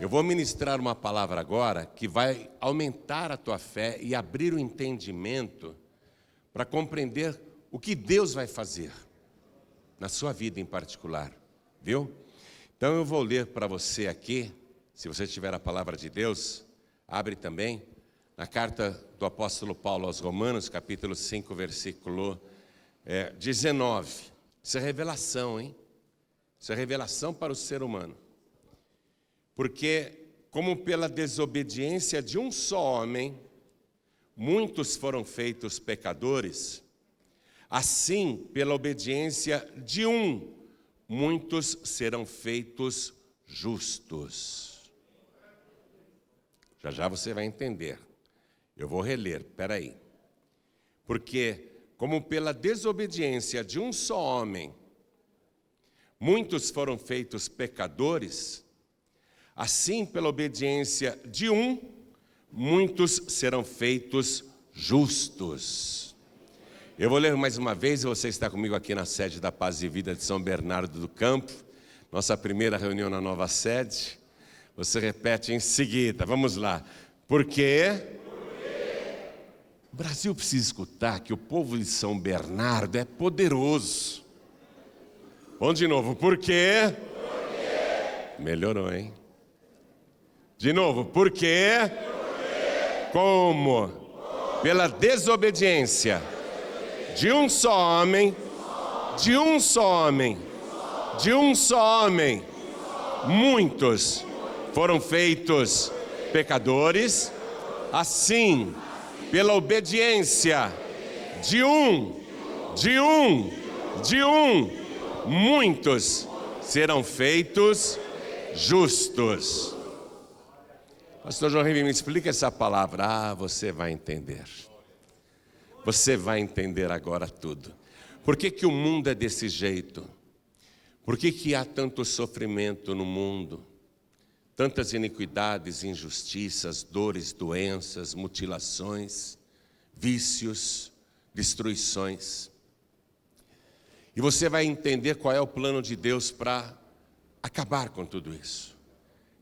Eu vou ministrar uma palavra agora que vai aumentar a tua fé e abrir o entendimento para compreender o que Deus vai fazer na sua vida em particular, viu? Então eu vou ler para você aqui, se você tiver a palavra de Deus, abre também, na carta do apóstolo Paulo aos Romanos, capítulo 5, versículo 19. Isso é revelação, hein? Isso é revelação para o ser humano. Porque, como pela desobediência de um só homem, muitos foram feitos pecadores, assim, pela obediência de um, muitos serão feitos justos. Já já você vai entender. Eu vou reler, espera aí. Porque, como pela desobediência de um só homem, muitos foram feitos pecadores, assim, pela obediência de um, muitos serão feitos justos. Eu vou ler mais uma vez, você está comigo aqui na sede da Paz e Vida de São Bernardo do Campo, nossa primeira reunião na nova sede. Você repete em seguida, vamos lá. Porque o Brasil precisa escutar que o povo de São Bernardo é poderoso. Vamos de novo, porque melhorou, hein? De novo, porque como pela desobediência de um só homem, muitos foram feitos pecadores, assim, pela obediência de um, muitos serão feitos justos. Pastor João Ribeiro, me explica essa palavra. Ah, você vai entender. Você vai entender agora tudo. Por que o mundo é desse jeito? Por que há tanto sofrimento no mundo? Tantas iniquidades, injustiças, dores, doenças, mutilações, vícios, destruições. E você vai entender qual é o plano de Deus para acabar com tudo isso.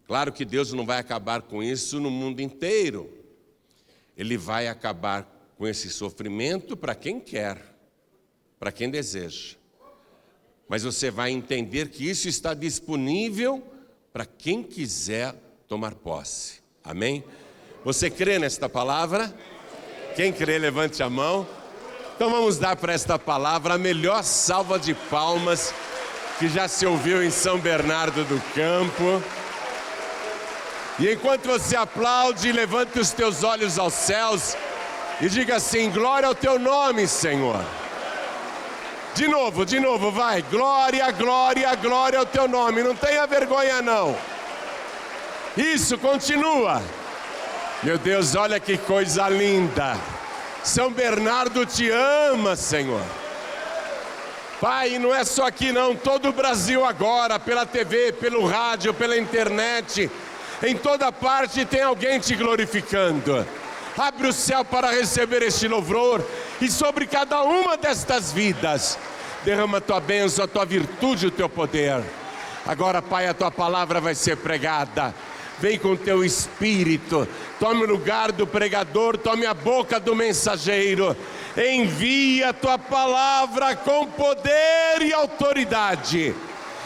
Claro que Deus não vai acabar com isso no mundo inteiro. Ele vai acabar com esse sofrimento para quem quer, para quem deseja. Mas você vai entender que isso está disponível para quem quiser tomar posse. Amém? Você crê nesta palavra? Quem crê, levante a mão. Então vamos dar para esta palavra a melhor salva de palmas que já se ouviu em São Bernardo do Campo. E enquanto você aplaude, levante os teus olhos aos céus e diga assim: glória ao teu nome, Senhor. De novo, vai. Glória, glória, glória ao teu nome. Não tenha vergonha, não. Isso, continua. Meu Deus, olha que coisa linda. São Bernardo te ama, Senhor. Pai, não é só aqui não, todo o Brasil agora, pela TV, pelo rádio, pela internet, em toda parte tem alguém te glorificando. Abre o céu para receber este louvor e sobre cada uma destas vidas, derrama a tua bênção, a tua virtude, o teu poder. Agora, Pai, a tua palavra vai ser pregada. Vem com o teu espírito, tome o lugar do pregador, tome a boca do mensageiro. Envia a tua palavra com poder e autoridade.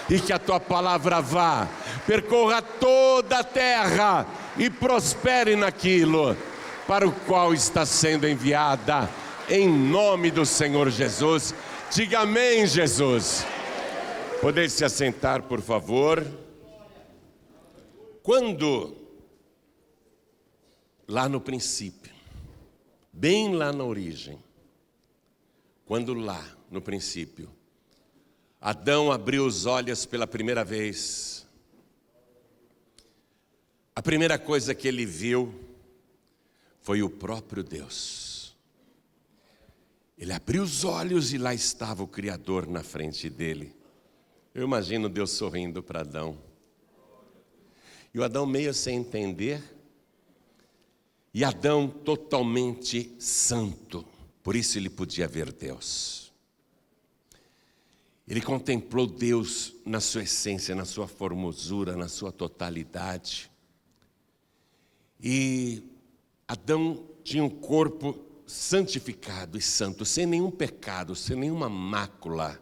E que a tua palavra vá, percorra toda a terra e prospere naquilo para o qual está sendo enviada, em nome do Senhor Jesus. Diga amém, Jesus. Podeis se assentar, por favor. Quando, lá no princípio, bem lá na origem, quando lá no princípio, Adão abriu os olhos pela primeira vez, a primeira coisa que ele viu foi o próprio Deus. Ele abriu os olhos e lá estava o Criador na frente dele. Eu imagino Deus sorrindo para Adão. E o Adão meio sem entender. E Adão totalmente santo. Por isso ele podia ver Deus. Ele contemplou Deus na sua essência, na sua formosura, na sua totalidade. E Adão tinha um corpo santificado e santo, sem nenhum pecado, sem nenhuma mácula,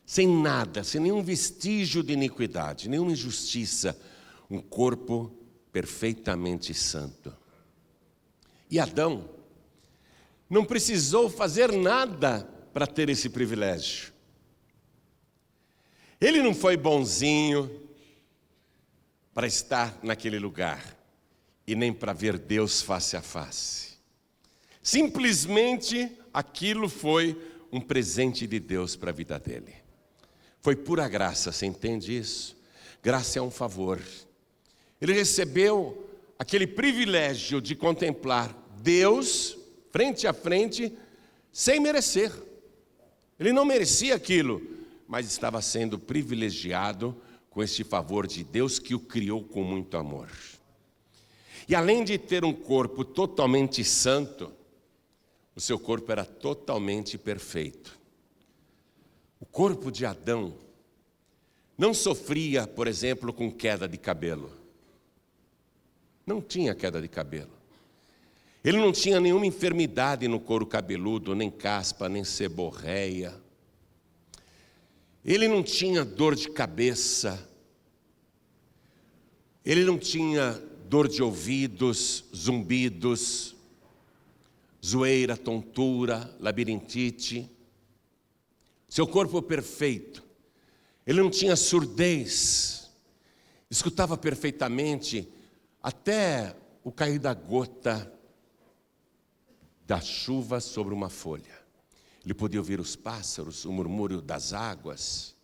sem nada, sem nenhum vestígio de iniquidade, nenhuma injustiça, um corpo perfeitamente santo. E Adão não precisou fazer nada para ter esse privilégio. Ele não foi bonzinho para estar naquele lugar e nem para ver Deus face a face. Simplesmente aquilo foi um presente de Deus para a vida dele. Foi pura graça, você entende isso? Graça é um favor. Ele recebeu aquele privilégio de contemplar Deus frente a frente, sem merecer. Ele não merecia aquilo, mas estava sendo privilegiado com este favor de Deus que o criou com muito amor. E além de ter um corpo totalmente santo, o seu corpo era totalmente perfeito. O corpo de Adão não sofria, por exemplo, com queda de cabelo. Não tinha queda de cabelo. Ele não tinha nenhuma enfermidade no couro cabeludo, nem caspa, nem seborreia. Ele não tinha dor de cabeça. Ele não tinha dor de ouvidos, zumbidos, zoeira, tontura, labirintite. Seu corpo perfeito. Ele não tinha surdez. Escutava perfeitamente até o cair da gota da chuva sobre uma folha. Ele podia ouvir os pássaros, o murmúrio das águas.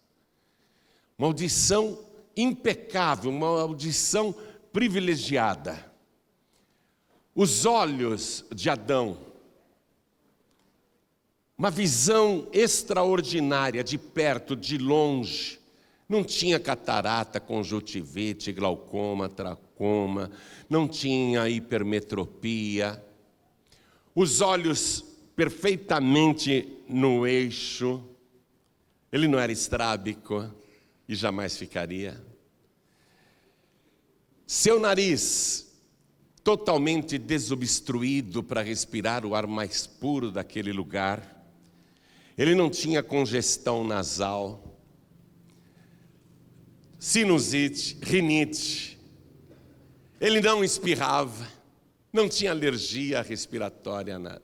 Uma audição impecável, uma audição privilegiada. Os olhos de Adão, uma visão extraordinária, de perto, de longe. Não tinha catarata, conjuntivite, glaucoma, tracoma, não tinha hipermetropia. Os olhos perfeitamente no eixo. Ele não era estrábico e jamais ficaria. Seu nariz totalmente desobstruído para respirar o ar mais puro daquele lugar. Ele não tinha congestão nasal, sinusite, rinite. Ele não espirrava, não tinha alergia respiratória, nada.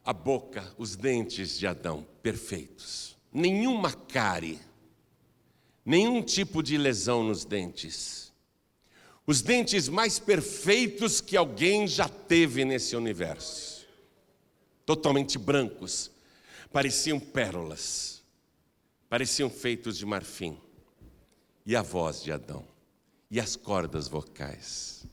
A boca, os dentes de Adão, perfeitos. Nenhuma cárie, nenhum tipo de lesão nos dentes. Os dentes mais perfeitos que alguém já teve nesse universo. Totalmente brancos, pareciam pérolas, pareciam feitos de marfim. E a voz de Adão, e as cordas vocais.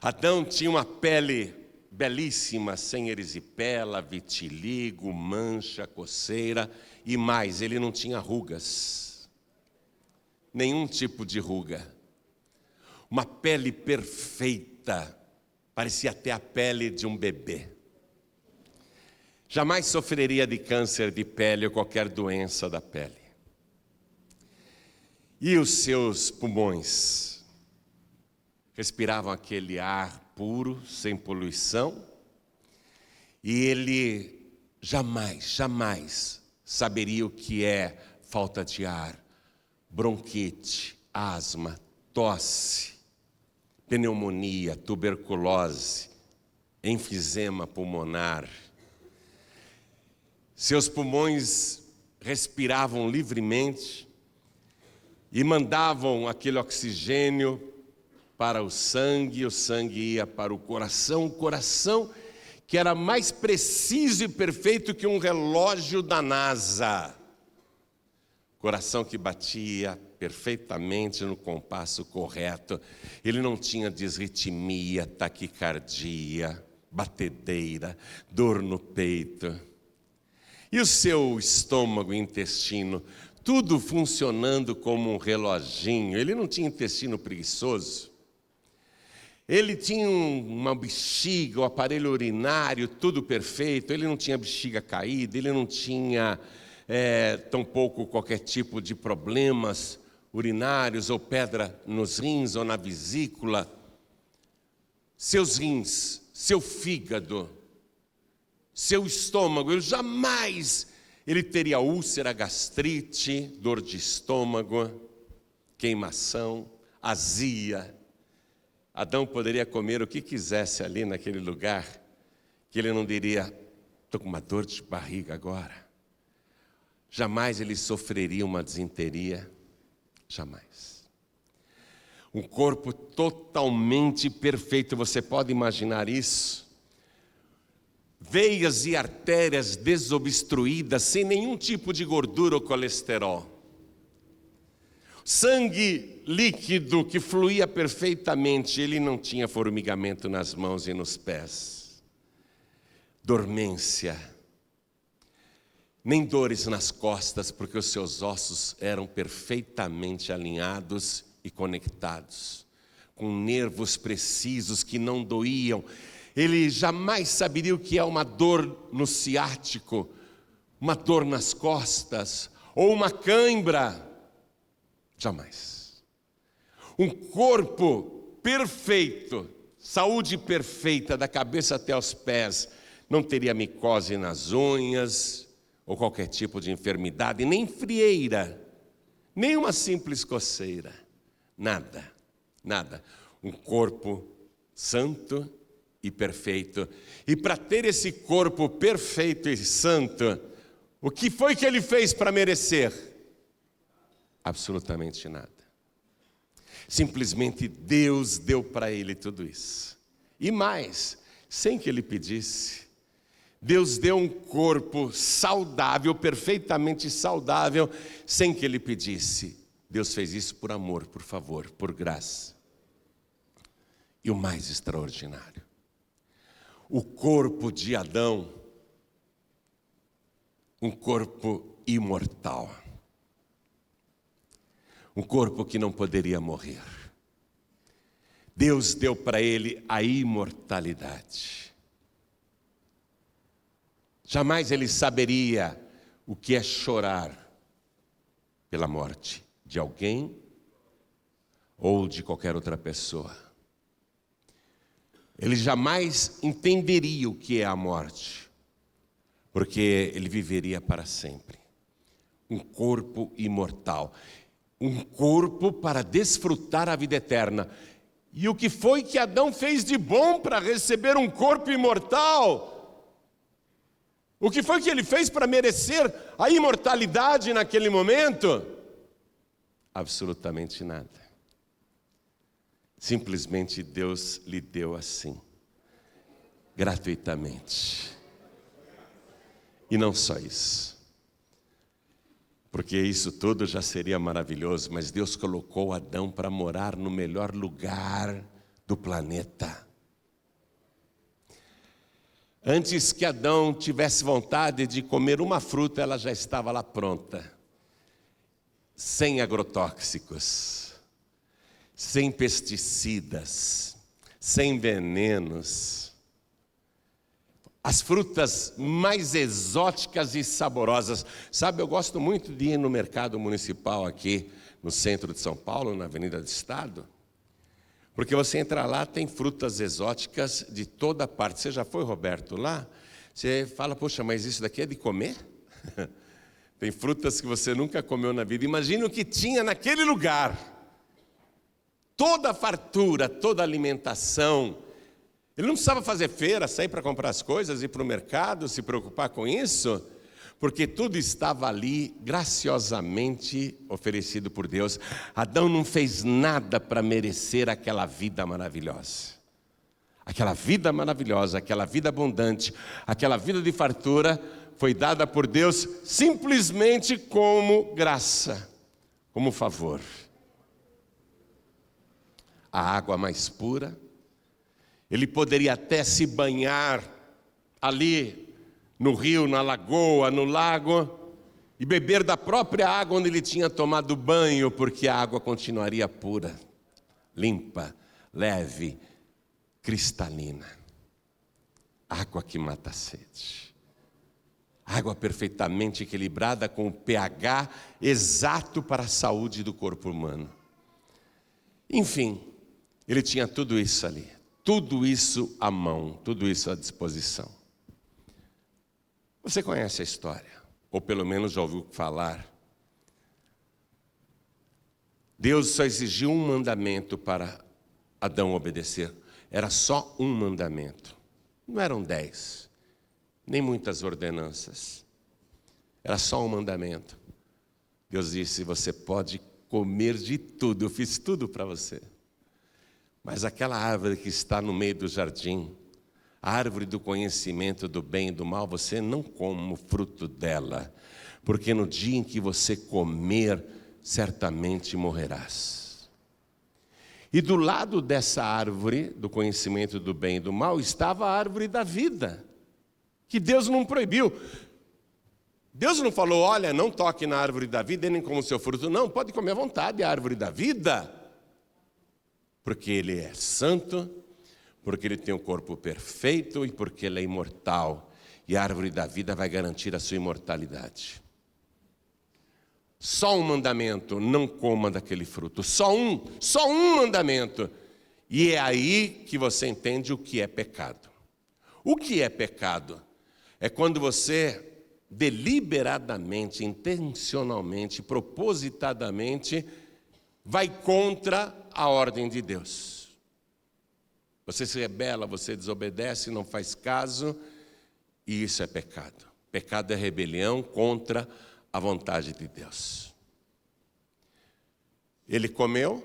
Adão tinha uma pele belíssima, sem erisipela, vitiligo, mancha, coceira e mais, ele não tinha rugas, nenhum tipo de ruga. Uma pele perfeita, parecia até a pele de um bebê. Jamais sofreria de câncer de pele ou qualquer doença da pele. E os seus pulmões respiravam aquele ar puro, sem poluição, e ele jamais saberia o que é falta de ar, bronquite, asma, tosse, pneumonia, tuberculose, enfisema pulmonar. Seus pulmões respiravam livremente e mandavam aquele oxigênio para o sangue ia para o coração que era mais preciso e perfeito que um relógio da NASA. Coração que batia perfeitamente no compasso correto. Ele não tinha disritmia, taquicardia, batedeira, dor no peito. E o seu estômago e intestino, tudo funcionando como um reloginho. Ele não tinha intestino preguiçoso. Ele tinha uma bexiga, o aparelho urinário, tudo perfeito. Ele não tinha bexiga caída, ele não tinha tampouco qualquer tipo de problemas urinários ou pedra nos rins ou na vesícula, seus rins, seu fígado, seu estômago, ele teria úlcera, gastrite, dor de estômago, queimação, azia. Adão poderia comer o que quisesse ali naquele lugar, que ele não diria, estou com uma dor de barriga agora. Jamais ele sofreria uma disenteria, jamais. Um corpo totalmente perfeito, você pode imaginar isso? Veias e artérias desobstruídas, sem nenhum tipo de gordura ou colesterol. Sangue líquido que fluía perfeitamente, ele não tinha formigamento nas mãos e nos pés. Dormência, nem dores nas costas, porque os seus ossos eram perfeitamente alinhados e conectados, com nervos precisos que não doíam. Ele jamais saberia o que é uma dor no ciático, uma dor nas costas, ou uma cãibra. Jamais. Um corpo perfeito, saúde perfeita, da cabeça até os pés, não teria micose nas unhas, ou qualquer tipo de enfermidade, nem frieira, nem uma simples coceira. Nada, nada. Um corpo santo e perfeito. E para ter esse corpo perfeito e santo, o que foi que ele fez para merecer? Absolutamente nada. Simplesmente Deus deu para ele tudo isso. E mais, sem que ele pedisse, Deus deu um corpo saudável, perfeitamente saudável, sem que ele pedisse. Deus fez isso por amor, por favor, por graça. E o mais extraordinário, o corpo de Adão, um corpo imortal. Um corpo que não poderia morrer. Deus deu para ele a imortalidade. Jamais ele saberia o que é chorar pela morte de alguém ou de qualquer outra pessoa. Ele jamais entenderia o que é a morte, porque ele viveria para sempre. Um corpo imortal. Um corpo para desfrutar a vida eterna. E o que foi que Adão fez de bom para receber um corpo imortal? O que foi que ele fez para merecer a imortalidade naquele momento? Absolutamente nada. Simplesmente Deus lhe deu assim, gratuitamente. E não só isso. Porque isso tudo já seria maravilhoso, mas Deus colocou Adão para morar no melhor lugar do planeta. Antes que Adão tivesse vontade de comer uma fruta, ela já estava lá pronta. Sem agrotóxicos, sem pesticidas, sem venenos. As frutas mais exóticas e saborosas. Sabe, eu gosto muito de ir no mercado municipal aqui no centro de São Paulo, na Avenida do Estado. Porque você entra lá, tem frutas exóticas de toda parte. Você já foi, Roberto, lá? Você fala, poxa, mas isso daqui é de comer? Tem frutas que você nunca comeu na vida. Imagina o que tinha naquele lugar. Toda a fartura, toda a alimentação. Ele não precisava fazer feira, sair para comprar as coisas, ir para o mercado, se preocupar com isso, porque tudo estava ali graciosamente oferecido por Deus. Adão não fez nada para merecer aquela vida maravilhosa. Aquela vida maravilhosa, aquela vida abundante, aquela vida de fartura foi dada por Deus simplesmente como graça, como favor. A água mais pura. Ele poderia até se banhar ali no rio, na lagoa, no lago, e beber da própria água onde ele tinha tomado banho, porque a água continuaria pura, limpa, leve, cristalina. Água que mata a sede. água perfeitamente equilibrada com o pH exato para a saúde do corpo humano. Enfim, ele tinha tudo isso ali, tudo isso à mão, tudo isso à disposição. Você conhece a história, ou pelo menos já ouviu falar. Deus só exigiu um mandamento para Adão obedecer. Era só um mandamento. Não eram 10, nem muitas ordenanças. Era só um mandamento. Deus disse: você pode comer de tudo, eu fiz tudo para você. Mas aquela árvore que está no meio do jardim, a árvore do conhecimento do bem e do mal, você não come o fruto dela, porque no dia em que você comer, certamente morrerás. E do lado dessa árvore do conhecimento do bem e do mal estava a árvore da vida, que Deus não proibiu. Deus não falou: olha, não toque na árvore da vida e nem como o seu fruto. Não, pode comer à vontade a árvore da vida, porque Ele é santo, porque Ele tem um corpo perfeito e porque Ele é imortal. E a árvore da vida vai garantir a sua imortalidade. Só um mandamento: não coma daquele fruto. Só um mandamento. E é aí que você entende o que é pecado. O que é pecado? É quando você deliberadamente, intencionalmente, propositadamente vai contra a ordem de Deus. Você se rebela, você desobedece, não faz caso, e isso é pecado. Pecado é rebelião contra a vontade de Deus. Ele comeu,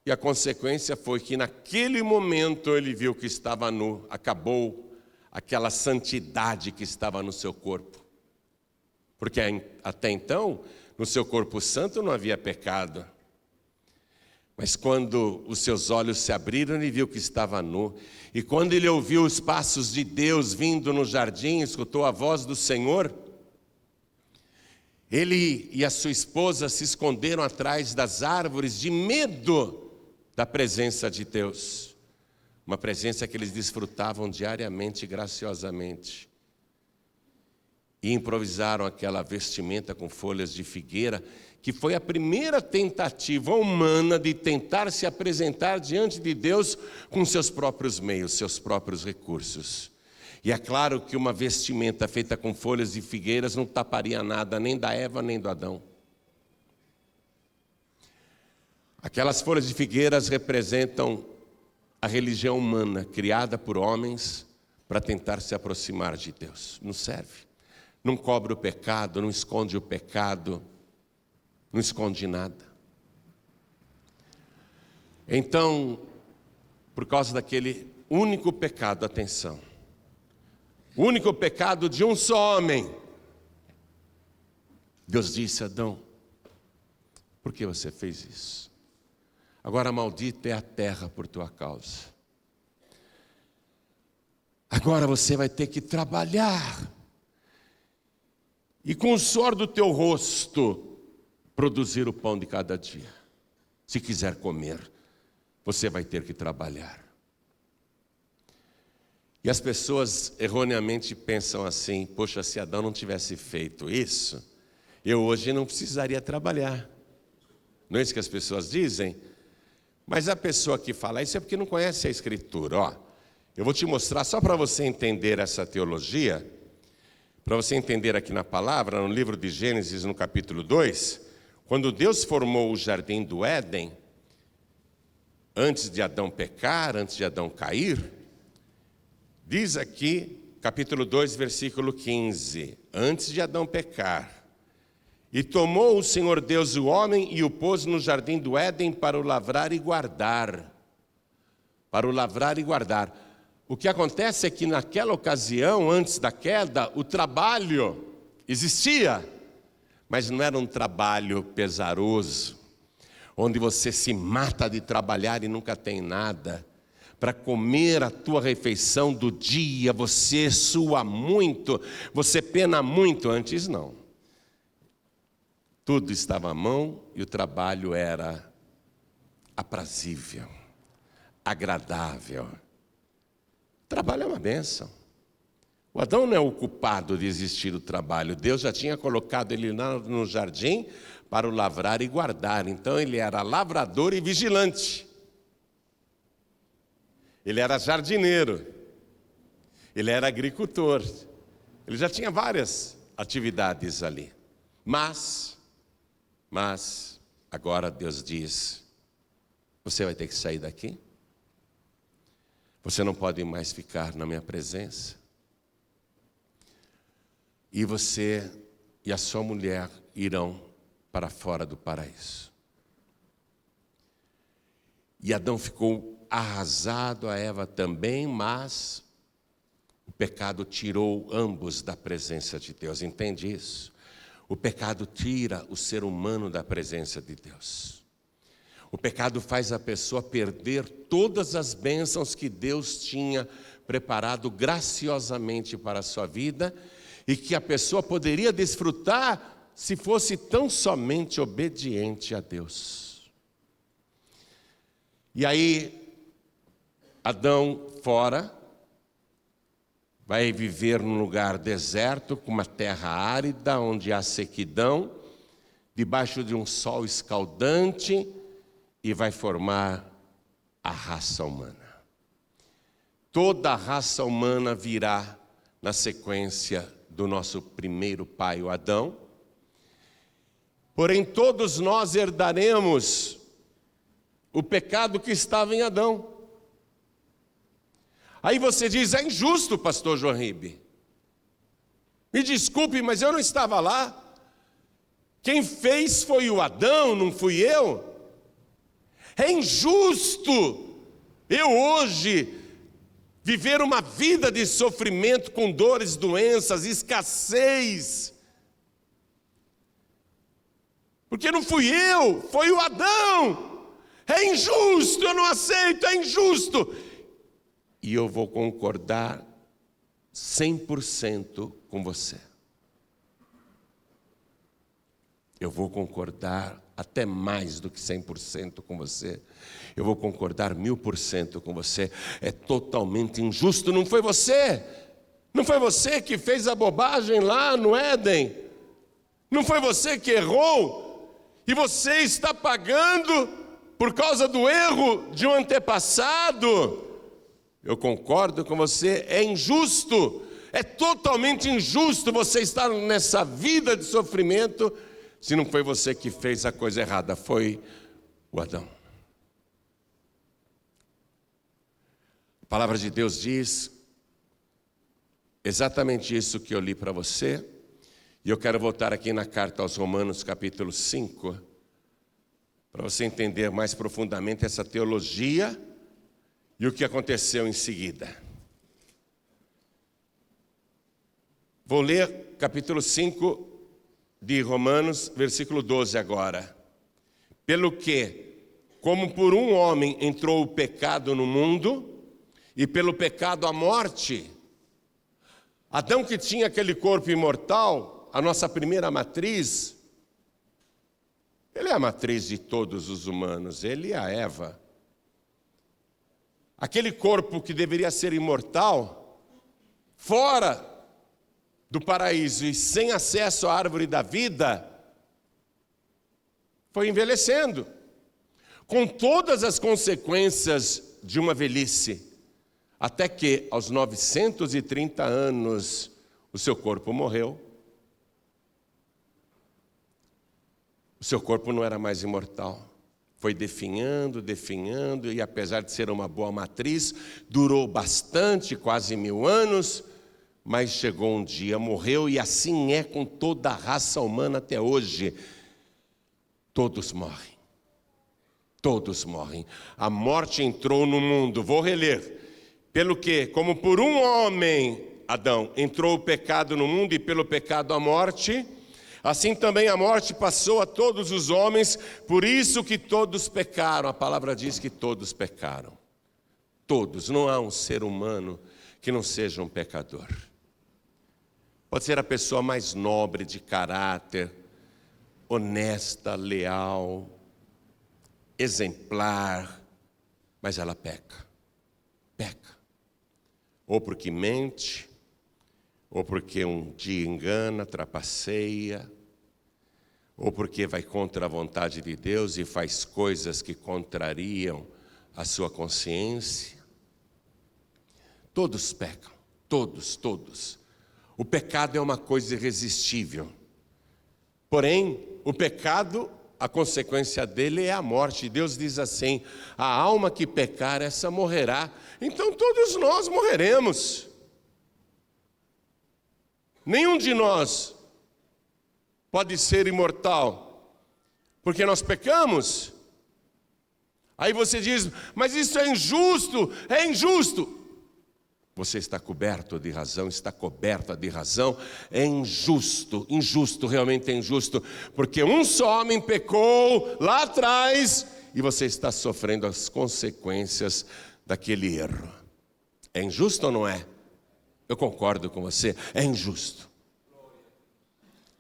e a consequência foi que naquele momento ele viu que estava nu, acabou aquela santidade que estava no seu corpo. Porque até então, no seu corpo santo não havia pecado. Mas quando os seus olhos se abriram, ele viu que estava nu. E quando ele ouviu os passos de Deus vindo no jardim, escutou a voz do Senhor, ele e a sua esposa se esconderam atrás das árvores de medo da presença de Deus. Uma presença que eles desfrutavam diariamente e graciosamente. E improvisaram aquela vestimenta com folhas de figueira, que foi a primeira tentativa humana de tentar se apresentar diante de Deus com seus próprios meios, seus próprios recursos. E é claro que uma vestimenta feita com folhas de figueiras não taparia nada, nem da Eva, nem do Adão. Aquelas folhas de figueiras representam a religião humana, criada por homens para tentar se aproximar de Deus. Não serve. Não cobre o pecado, não esconde o pecado, não esconde nada. Então, por causa daquele único pecado, atenção, o único pecado de um só homem, Deus disse: Adão, por que você fez isso? Agora maldita é a terra por tua causa. Agora você vai ter que trabalhar e com o suor do teu rosto produzir o pão de cada dia. Se quiser comer, você vai ter que trabalhar. E as pessoas erroneamente pensam assim: poxa, se Adão não tivesse feito isso, eu hoje não precisaria trabalhar. Não é isso que as pessoas dizem? Mas a pessoa que fala isso é porque não conhece a Escritura. Ó, eu vou te mostrar só para você entender essa teologia. Para você entender aqui na palavra, no livro de Gênesis, no capítulo 2, quando Deus formou o jardim do Éden, antes de Adão pecar, antes de Adão cair, diz aqui, capítulo 2, versículo 15, antes de Adão pecar, e tomou o Senhor Deus o homem e o pôs no jardim do Éden para o lavrar e guardar. Para o lavrar e guardar. O que acontece é que naquela ocasião, antes da queda, o trabalho existia, mas não era um trabalho pesaroso, onde você se mata de trabalhar e nunca tem nada. Para comer a tua refeição do dia, você sua muito, você pena muito. Antes não. Tudo estava à mão e o trabalho era aprazível, agradável. Trabalho é uma bênção. O Adão não é o culpado de existir o trabalho. Deus já tinha colocado ele no jardim para o lavrar e guardar. Então ele era lavrador e vigilante. Ele era jardineiro. Ele era agricultor. Ele já tinha várias atividades ali. Mas, agora Deus diz: você vai ter que sair daqui. Você não pode mais ficar na minha presença. E você e a sua mulher irão para fora do paraíso. E Adão ficou arrasado, a Eva também, mas o pecado tirou ambos da presença de Deus. Entende isso? O pecado tira o ser humano da presença de Deus. O pecado faz a pessoa perder todas as bênçãos que Deus tinha preparado graciosamente para a sua vida e que a pessoa poderia desfrutar se fosse tão somente obediente a Deus. E aí, Adão fora, vai viver num lugar deserto, com uma terra árida, onde há sequidão, debaixo de um sol escaldante, e vai formar a raça humana. Toda a raça humana virá na sequência do nosso primeiro pai, o Adão. Porém, todos nós herdaremos o pecado que estava em Adão. Aí você diz: é injusto, pastor João Ribe. Me desculpe, mas eu não estava lá. Quem fez foi o Adão, não fui eu. É injusto eu hoje viver uma vida de sofrimento com dores, doenças, escassez. Porque não fui eu, foi o Adão. É injusto, eu não aceito, é injusto. E eu vou concordar 100% com você. Eu vou concordar até mais do que 100% com você. Eu vou concordar 1000% com você. É totalmente injusto. Não foi você? Não foi você que fez a bobagem lá no Éden? Não foi você que errou? E você está pagando por causa do erro de um antepassado? Eu concordo com você, é injusto. É totalmente injusto você estar nessa vida de sofrimento se não foi você que fez a coisa errada, foi o Adão. A palavra de Deus diz exatamente isso que eu li para você, e eu quero voltar aqui na carta aos Romanos, capítulo 5, para você entender mais profundamente essa teologia e o que aconteceu em seguida. Vou ler capítulo 5 de Romanos, versículo 12 agora. Pelo que, como por um homem entrou o pecado no mundo, e pelo pecado a morte, Adão, que tinha aquele corpo imortal, a nossa primeira matriz, ele é a matriz de todos os humanos, ele é a Eva. Aquele corpo que deveria ser imortal, fora do paraíso e sem acesso à árvore da vida, foi envelhecendo, com todas as consequências de uma velhice, até que aos 930 anos o seu corpo morreu. O seu corpo não era mais imortal, foi definhando, e apesar de ser uma boa matriz, durou bastante, quase 1000 anos, mas chegou um dia, morreu, e assim é com toda a raça humana até hoje. Todos morrem. Todos morrem. A morte entrou no mundo. Vou reler. Pelo que, como por um homem, Adão, entrou o pecado no mundo e pelo pecado a morte, assim também a morte passou a todos os homens, por isso que todos pecaram. A palavra diz que todos pecaram. Todos. Não há um ser humano que não seja um pecador. Pode ser a pessoa mais nobre de caráter, honesta, leal, exemplar, mas ela peca. Ou porque mente, ou porque um dia engana, trapaceia, ou porque vai contra a vontade de Deus e faz coisas que contrariam a sua consciência. Todos pecam, todos. O pecado é uma coisa irresistível. Porém, o pecado, a consequência dele é a morte. Deus diz assim: a alma que pecar, essa morrerá. Então todos nós morreremos. Nenhum de nós pode ser imortal, porque nós pecamos. Aí você diz: mas isso é injusto, é injusto. Você está coberto de razão, está coberta de razão. É injusto, realmente é injusto, porque um só homem pecou lá atrás e você está sofrendo as consequências daquele erro. É injusto ou não é? Eu concordo com você, é injusto.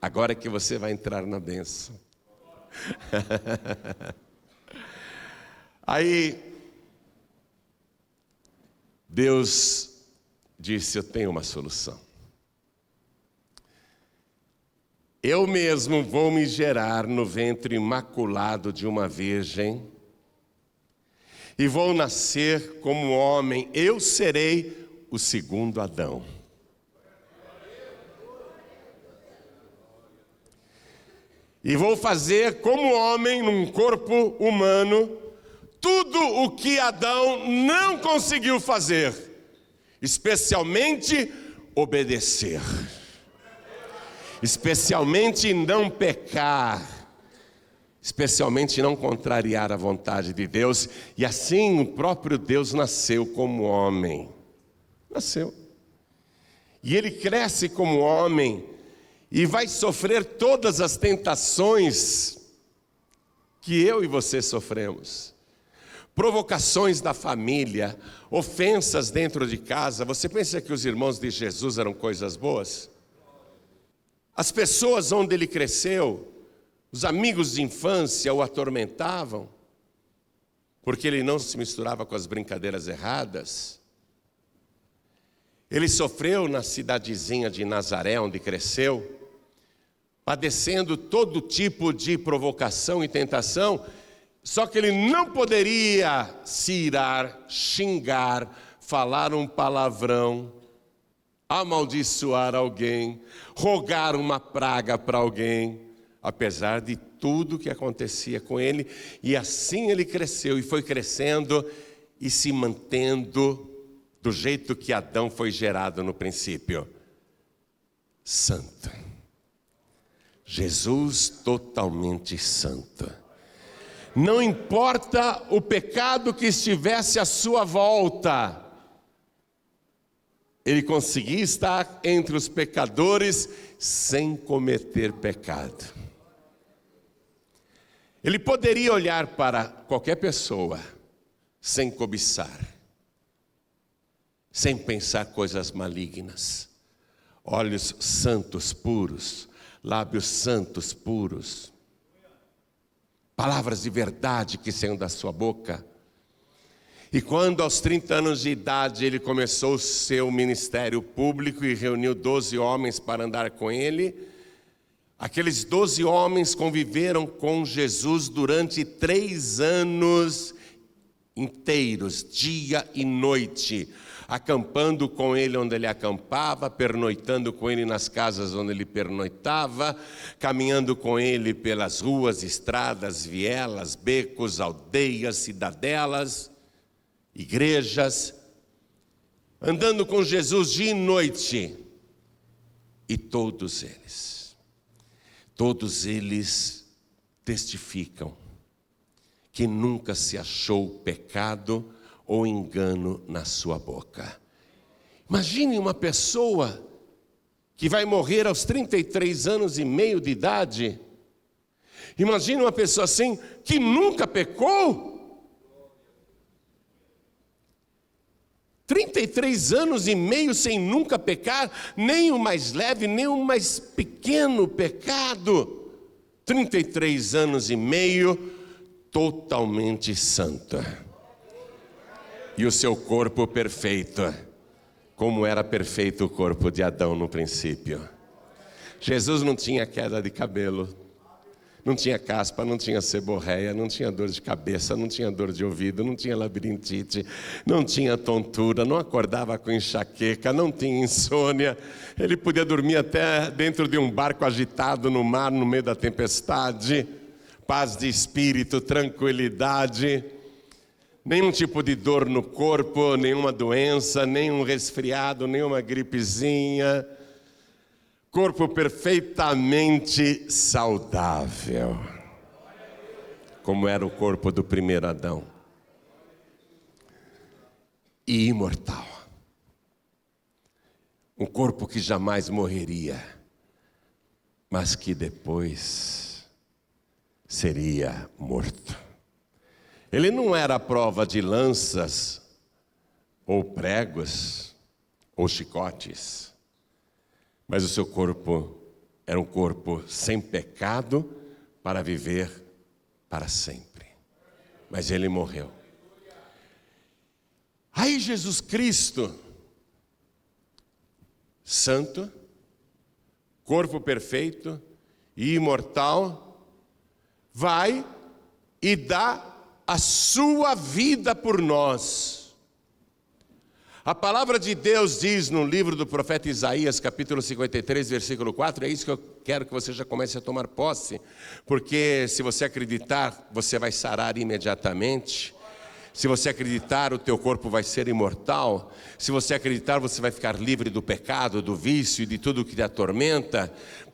Agora é que você vai entrar na bênção. Aí, Deus disse: eu tenho uma solução. Eu mesmo vou me gerar no ventre imaculado de uma virgem e vou nascer como homem. Eu serei o segundo Adão. E vou fazer como homem, num corpo humano, tudo o que Adão não conseguiu fazer, especialmente obedecer, especialmente não pecar, especialmente não contrariar a vontade de Deus. E assim o próprio Deus nasceu como homem. Nasceu. E ele cresce como homem e vai sofrer todas as tentações que eu e você sofremos. Provocações da família, ofensas dentro de casa. Você pensa que os irmãos de Jesus eram coisas boas? As pessoas onde ele cresceu, os amigos de infância o atormentavam, porque ele não se misturava com as brincadeiras erradas. Ele sofreu na cidadezinha de Nazaré, onde cresceu, padecendo todo tipo de provocação e tentação. Só que ele não poderia se irar, xingar, falar um palavrão, amaldiçoar alguém, rogar uma praga para alguém, apesar de tudo que acontecia com ele. E assim ele cresceu e foi crescendo e se mantendo do jeito que Adão foi gerado no princípio: santo. Jesus totalmente santo. Não importa o pecado que estivesse à sua volta, ele conseguia estar entre os pecadores sem cometer pecado. Ele poderia olhar para qualquer pessoa sem cobiçar, sem pensar coisas malignas, olhos santos puros, lábios santos puros, palavras de verdade que saíam da sua boca. E quando aos 30 anos de idade ele começou o seu ministério público e reuniu 12 homens para andar com ele, aqueles 12 homens conviveram com Jesus durante 3 anos inteiros, dia e noite, acampando com ele onde ele acampava, pernoitando com ele nas casas onde ele pernoitava, caminhando com ele pelas ruas, estradas, vielas, becos, aldeias, cidadelas, igrejas, andando com Jesus dia e noite. E todos eles testificam que nunca se achou pecado ou engano na sua boca. Imagine uma pessoa que vai morrer aos 33 anos e meio de idade. Imagine uma pessoa assim, que nunca pecou. 33 anos e meio sem nunca pecar, nem o mais leve, nem o mais pequeno pecado. 33 anos e meio totalmente santa. E o seu corpo perfeito. como era perfeito o corpo de Adão no princípio. Jesus não tinha queda de cabelo, não tinha caspa, não tinha seborreia, não tinha dor de cabeça, não tinha dor de ouvido, não tinha labirintite, não tinha tontura, não acordava com enxaqueca, não tinha insônia. Ele podia dormir até dentro de um barco agitado no mar, no meio da tempestade. Paz de espírito, tranquilidade, nenhum tipo de dor no corpo, nenhuma doença, nenhum resfriado, nenhuma gripezinha. Corpo perfeitamente saudável, como era o corpo do primeiro Adão, e imortal. Um corpo que jamais morreria, mas que depois seria morto. Ele não era a prova de lanças, ou pregos, ou chicotes. Mas o seu corpo era um corpo sem pecado para viver para sempre. Mas ele morreu. Aí Jesus Cristo, santo, corpo perfeito e imortal, vai e dá a sua vida por nós. A palavra de Deus diz no livro do profeta Isaías, capítulo 53, versículo 4, é isso que eu quero que você já comece a tomar posse, porque se você acreditar, você vai sarar imediatamente. Se você acreditar, o teu corpo vai ser imortal. Se você acreditar, você vai ficar livre do pecado, do vício e de tudo que te atormenta.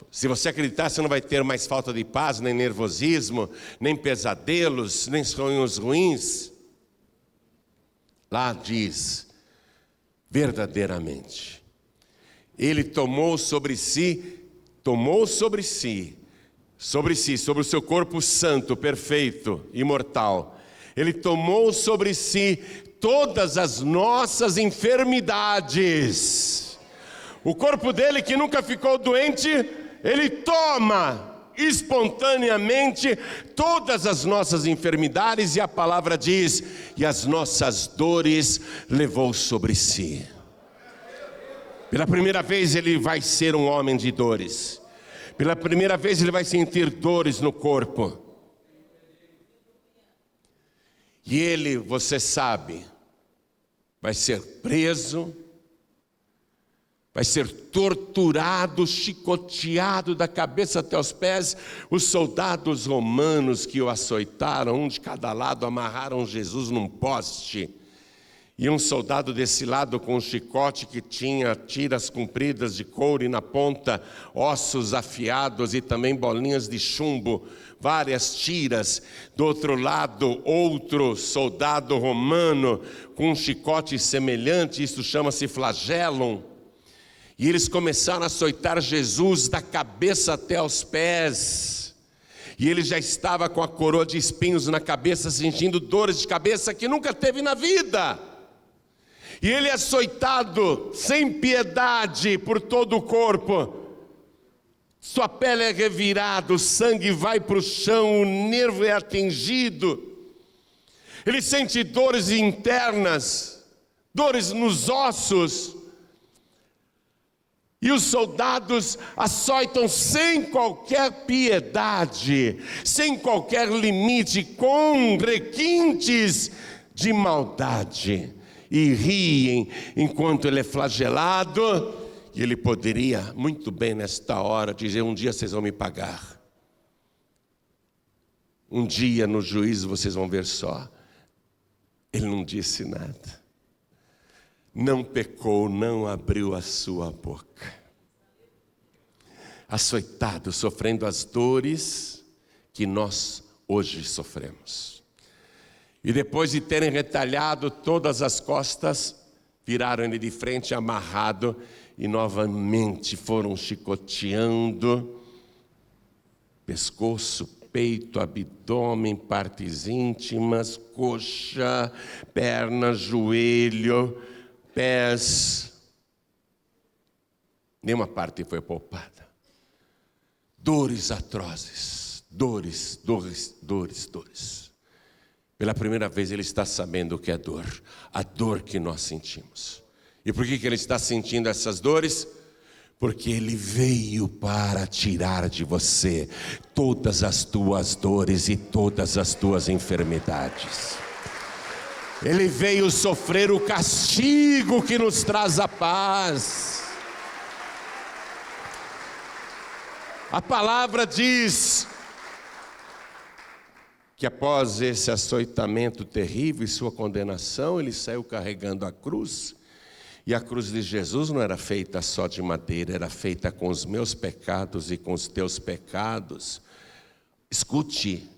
Se você acreditar, você não vai ter mais falta de paz, nem nervosismo, nem pesadelos, nem sonhos ruins. Lá diz, verdadeiramente, Ele tomou sobre o seu corpo santo, perfeito, imortal, Ele tomou sobre si todas as nossas enfermidades. O corpo dele que nunca ficou doente, Ele toma espontaneamente todas as nossas enfermidades, e a palavra diz, e as nossas dores levou sobre si. Pela primeira vez ele vai ser um homem de dores. Pela primeira vez ele vai sentir dores no corpo. E ele, você sabe, vai ser preso, vai ser torturado, chicoteado da cabeça até os pés. Os soldados romanos que o açoitaram, um de cada lado, amarraram Jesus num poste. E um soldado desse lado com um chicote que tinha tiras compridas de couro e na ponta ossos afiados e também bolinhas de chumbo, várias tiras. Do outro lado, outro soldado romano com um chicote semelhante, isso chama-se flagellum. E eles começaram a açoitar Jesus da cabeça até os pés. E ele já estava com a coroa de espinhos na cabeça, sentindo dores de cabeça que nunca teve na vida. E ele é açoitado sem piedade por todo o corpo. Sua pele é revirada, o sangue vai para o chão, o nervo é atingido. Ele sente dores internas, dores nos ossos. E os soldados açoitam sem qualquer piedade, sem qualquer limite, com requintes de maldade. E riem enquanto ele é flagelado. E ele poderia muito bem nesta hora dizer, um dia vocês vão me pagar. Um dia no juízo vocês vão ver só. Ele não disse nada. Não pecou, não abriu a sua boca. Açoitado, sofrendo as dores que nós hoje sofremos. E depois de terem retalhado todas as costas, viraram ele de frente, amarrado, e novamente foram chicoteando pescoço, peito, abdômen, partes íntimas, coxa, perna, joelho, pés. Nenhuma parte foi poupada. Dores atrozes, dores. Pela primeira vez ele está sabendo o que é dor, a dor que nós sentimos. E por que ele está sentindo essas dores? Porque ele veio para tirar de você todas as tuas dores e todas as tuas enfermidades. Ele veio sofrer o castigo que nos traz a paz. A palavra diz que após esse açoitamento terrível e sua condenação, ele saiu carregando a cruz. E a cruz de Jesus não era feita só de madeira, era feita com os meus pecados e com os teus pecados. Escute,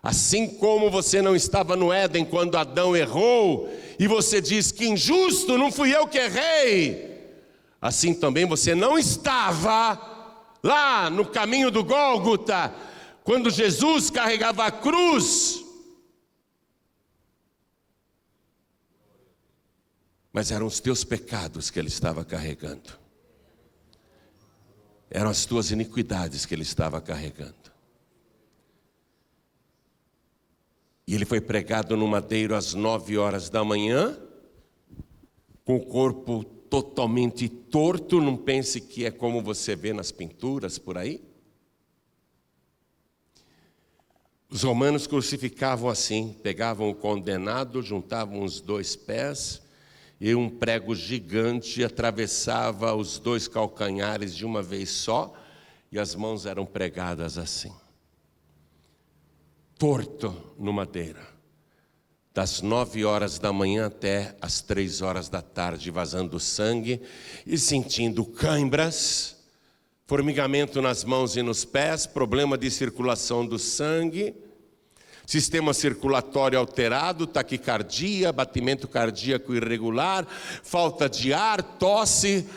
assim como você não estava no Éden quando Adão errou, e você diz que injusto, não fui eu que errei, assim também você não estava lá no caminho do Gólgota, quando Jesus carregava a cruz. Mas eram os teus pecados que ele estava carregando. Eram as tuas iniquidades que ele estava carregando. E ele foi pregado no madeiro às 9 horas da manhã, com o corpo totalmente torto. Não pense que é como você vê nas pinturas por aí. Os romanos crucificavam assim, pegavam o condenado, juntavam os 2 pés, e um prego gigante atravessava os 2 calcanhares de uma vez só, e as mãos eram pregadas assim, torto no madeira, das 9 horas da manhã até as 3 horas da tarde, vazando sangue e sentindo cãibras, formigamento nas mãos e nos pés, problema de circulação do sangue, sistema circulatório alterado, taquicardia, batimento cardíaco irregular, falta de ar, tosse,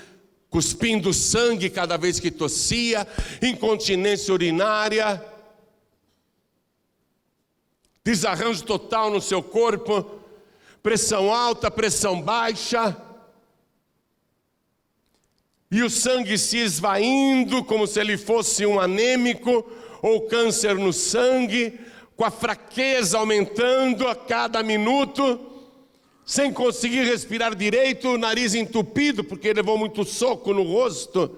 cuspindo sangue cada vez que tossia, incontinência urinária, desarranjo total no seu corpo, pressão alta, pressão baixa, e o sangue se esvaindo como se ele fosse um anêmico ou câncer no sangue, com a fraqueza aumentando a cada minuto, sem conseguir respirar direito, o nariz entupido, porque levou muito soco no rosto,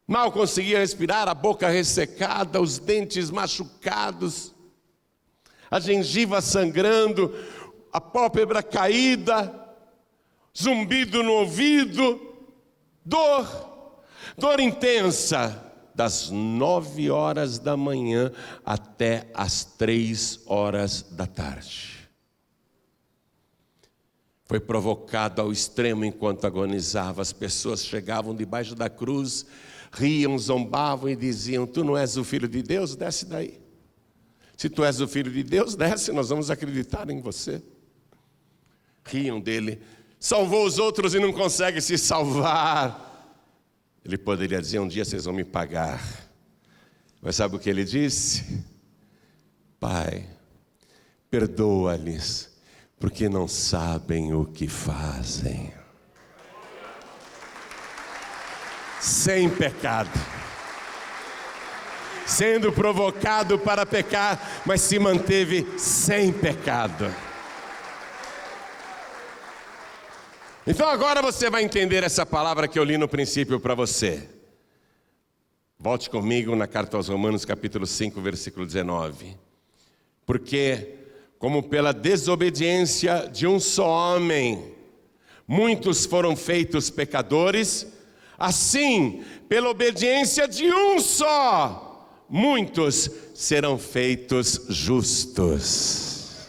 mal conseguia respirar, a boca ressecada, os dentes machucados, a gengiva sangrando, a pálpebra caída, zumbido no ouvido, dor intensa, das 9 horas da manhã até as 3 horas da tarde. Foi provocado ao extremo enquanto agonizava. As pessoas chegavam debaixo da cruz, riam, zombavam e diziam: tu não és o Filho de Deus? Desce daí. Se tu és o Filho de Deus, desce, nós vamos acreditar em você. Riam dele. Salvou os outros e não consegue se salvar. Ele poderia dizer: um dia vocês vão me pagar. Mas sabe o que ele disse? Pai, perdoa-lhes, porque não sabem o que fazem. Sem pecado, sendo provocado para pecar, mas se manteve sem pecado. Então agora você vai entender essa palavra que eu li no princípio para você. Volte comigo na carta aos Romanos, capítulo 5, versículo 19. Porque, como pela desobediência de um só homem, muitos foram feitos pecadores, assim, pela obediência de um só, muitos serão feitos justos.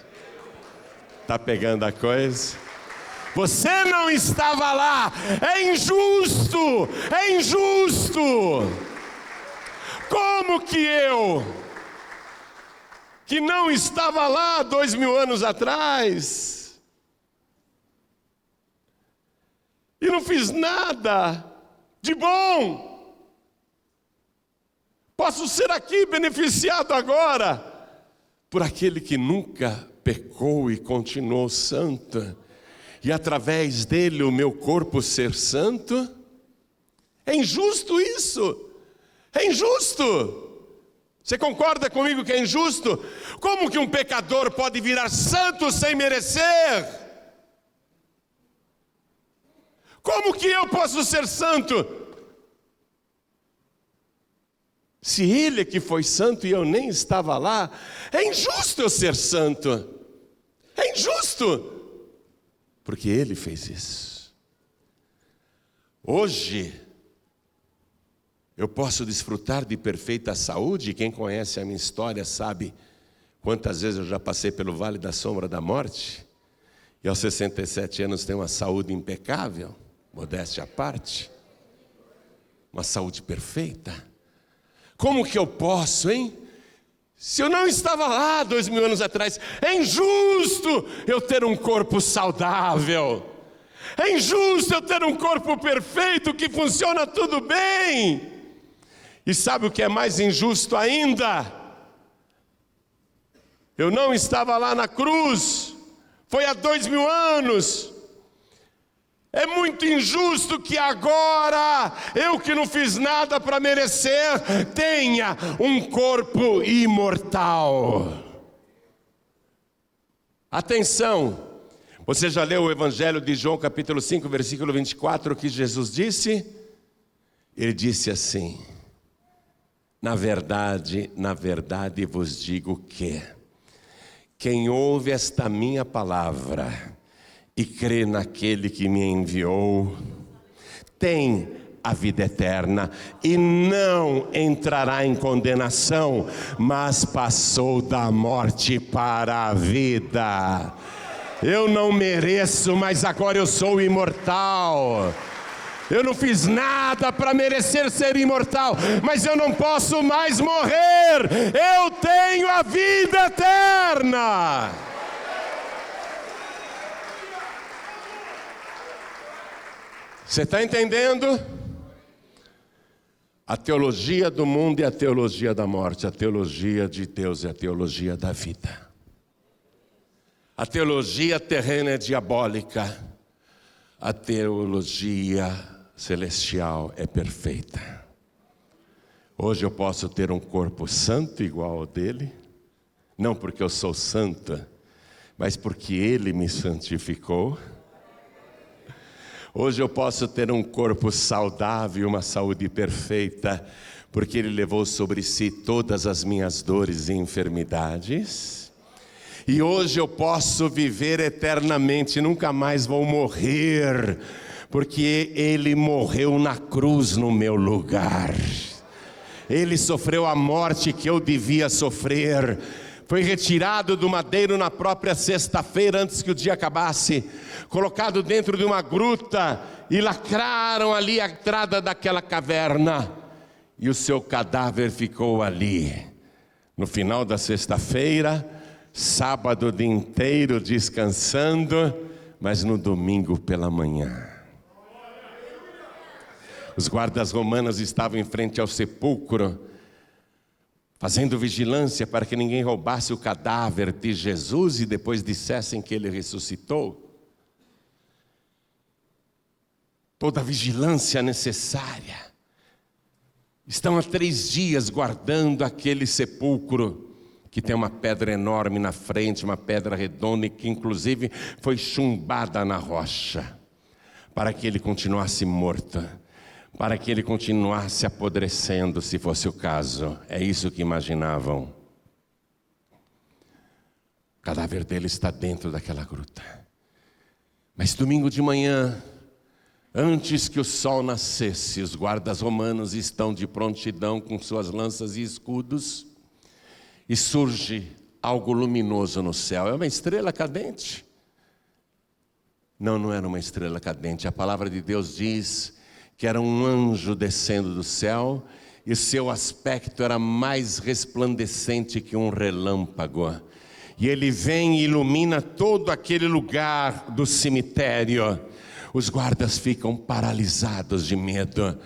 Está pegando a coisa? Você não estava lá, é injusto, é injusto. Como que eu, que não estava lá 2000 anos atrás, e não fiz nada de bom, posso ser aqui beneficiado agora, por aquele que nunca pecou e continuou santo, e através dele o meu corpo ser santo? É injusto isso, é injusto. Você concorda comigo que é injusto? Como que um pecador pode virar santo sem merecer? Como que eu posso ser santo? Se ele é que foi santo e eu nem estava lá, é injusto eu ser santo. É injusto, porque ele fez isso. Hoje, eu posso desfrutar de perfeita saúde. Quem conhece a minha história sabe quantas vezes eu já passei pelo vale da sombra da morte. E aos 67 anos tenho uma saúde impecável, modéstia à parte. Uma saúde perfeita. Como que eu posso, hein? Se eu não estava lá 2000 anos atrás, é injusto eu ter um corpo saudável. É injusto eu ter um corpo perfeito que funciona tudo bem. E sabe o que é mais injusto ainda? Eu não estava lá na cruz, foi há 2000 anos. É muito injusto que agora, eu que não fiz nada para merecer, tenha um corpo imortal. Atenção, você já leu o Evangelho de João capítulo 5, versículo 24, o que Jesus disse? Ele disse assim: na verdade vos digo que quem ouve esta minha palavra e crê naquele que me enviou, tem a vida eterna e não entrará em condenação, mas passou da morte para a vida. Eu não mereço, mas agora eu sou imortal. Eu não fiz nada para merecer ser imortal, mas eu não posso mais morrer. Eu tenho a vida eterna. Você está entendendo? A teologia do mundo é a teologia da morte, a teologia de Deus é a teologia da vida. A teologia terrena é diabólica, a teologia celestial é perfeita. Hoje eu posso ter um corpo santo igual ao dele, não porque eu sou santa, mas porque ele me santificou. Hoje eu posso ter um corpo saudável, uma saúde perfeita, porque ele levou sobre si todas as minhas dores e enfermidades. E hoje eu posso viver eternamente, nunca mais vou morrer, porque ele morreu na cruz no meu lugar. Ele sofreu a morte que eu devia sofrer. Foi retirado do madeiro na própria sexta-feira, antes que o dia acabasse, colocado dentro de uma gruta e lacraram ali a entrada daquela caverna, e o seu cadáver ficou ali. No final da sexta-feira, sábado o dia inteiro descansando, mas no domingo pela manhã, os guardas romanos estavam em frente ao sepulcro, fazendo vigilância para que ninguém roubasse o cadáver de Jesus e depois dissessem que ele ressuscitou. Toda a vigilância necessária. Estão há 3 dias guardando aquele sepulcro, que tem uma pedra enorme na frente, uma pedra redonda, que inclusive foi chumbada na rocha, para que ele continuasse morto, para que ele continuasse apodrecendo, se fosse o caso. É isso que imaginavam. O cadáver dele está dentro daquela gruta. Mas domingo de manhã, antes que o sol nascesse, os guardas romanos estão de prontidão com suas lanças e escudos, e surge algo luminoso no céu. É uma estrela cadente? Não, não era uma estrela cadente. A palavra de Deus diz que era um anjo descendo do céu, e seu aspecto era mais resplandecente que um relâmpago. E ele vem e ilumina todo aquele lugar do cemitério. Os guardas ficam paralisados de medo.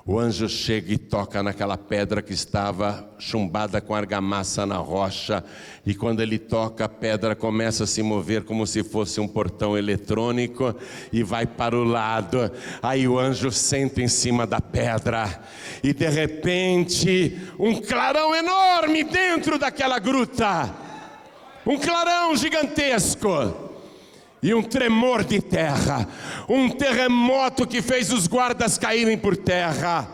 O anjo chega e toca naquela pedra que estava chumbada com argamassa na rocha, e quando ele toca, a pedra começa a se mover como se fosse um portão eletrônico e vai para o lado. Aí o anjo senta em cima da pedra e de repente um clarão enorme dentro daquela gruta, um clarão gigantesco. e um tremor de terra, um terremoto que fez os guardas caírem por terra.